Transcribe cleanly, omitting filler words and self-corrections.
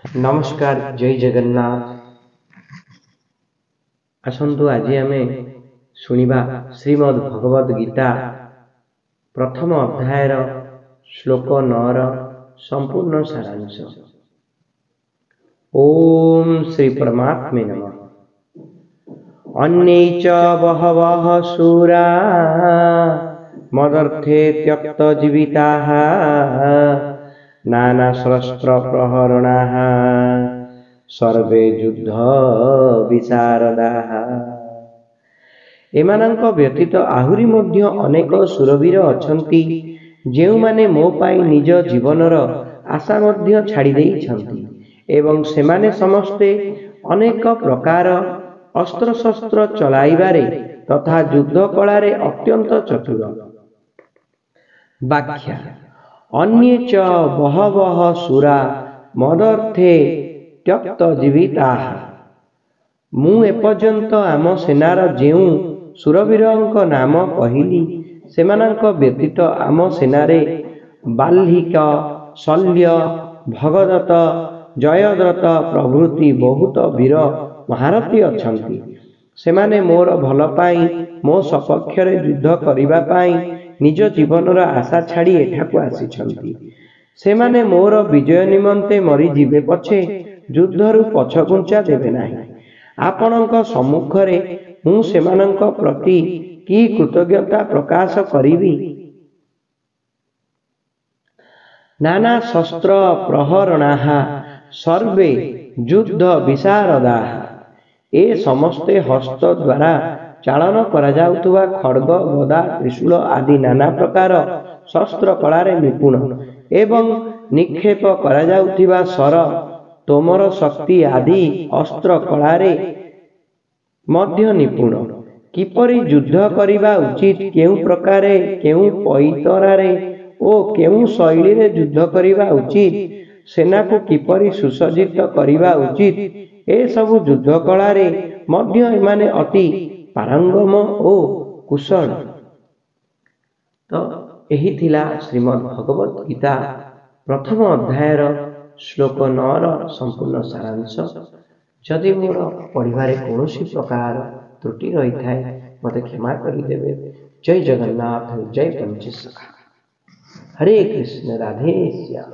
नमस्कार जय जगन्नाथ। आसंतु आज आमे शुणिबा श्रीमद् भगवद गीता प्रथम अध्यायर श्लोक 9 संपूर्ण सारांश। ओम श्री परमात्मे नमः। अन्ये च बहवः शूरा मदर्थे त्यक्त जीविताः नाना शस्त्र प्रहरणाः सर्वे युद्ध विशारदाः। एमानंक व्यतीत आहुरी मध्य अनेक सुरवीर अछंती जेउमाने मो पाई निज जीवनर आशा मध्य छाड़ी देइछंती एवं सेमाने समस्ते अनेक प्रकार अस्त्र शस्त्र चलाइबारे तथा युद्ध कलारे अत्यंत चतुर। व्याख्या अन्ये च बहवः सुरा मदर्थे त्यक्त जीविताः। मु एपर्यंत आम सेनार जेउ सुरवीरंक नाम कहिली सेमानंक व्यतीत आम सेनारे बाल्हिक, शल्य, भगदत्त, जयद्रथ प्रभृति बहुत वीर महारथी अछंती। सेमाने मोर भल पाई मो सपक्षरे युद्ध करिबा पाई निज जीवनर आशा छाड़ी एठाकु आसीछंती। सेमाने मोर विजय निमंते मरी जीवे पछे युद्धरु पछघुंचा देबे नाही। आपणक सम्मुखरे हूँ सेमानंक प्रति की कृतज्ञता प्रकाश करिबी। नाना शस्त्र प्रहरणाः सर्वे युद्ध विशारदाः। ए समस्ते हस्त द्वारा चालन करा जाउतुवा खड्ग, गदा, त्रिशूल आदि नाना प्रकार शस्त्र कलारे निपुण एवं निक्षेप करा जाउथिबा शर, तोमर शक्ति आदि अस्त्र कलारे मध्य निपुण। किपरि युद्ध करिबा उचित, केउ प्रकारे, केउ पैतरारे ओ केउ शैली रे युद्ध करिबा उचित, सेना को किपरि सुसज्जित करिबा उचित, ए सबु युद्ध कलारे मध्य एमाने अति पारंगम ओ कुशल। तो यही थिला श्रीमद् भगवद गीता प्रथम अध्यायर श्लोक 9 संपूर्ण सारांश। जदि मोर पढ़िबारे कौनसी प्रकार त्रुटि रही थाए मते क्षमा करिदेबे। जय जगन्नाथ, जय पंचसखा। हरे कृष्ण, राधे श्याम।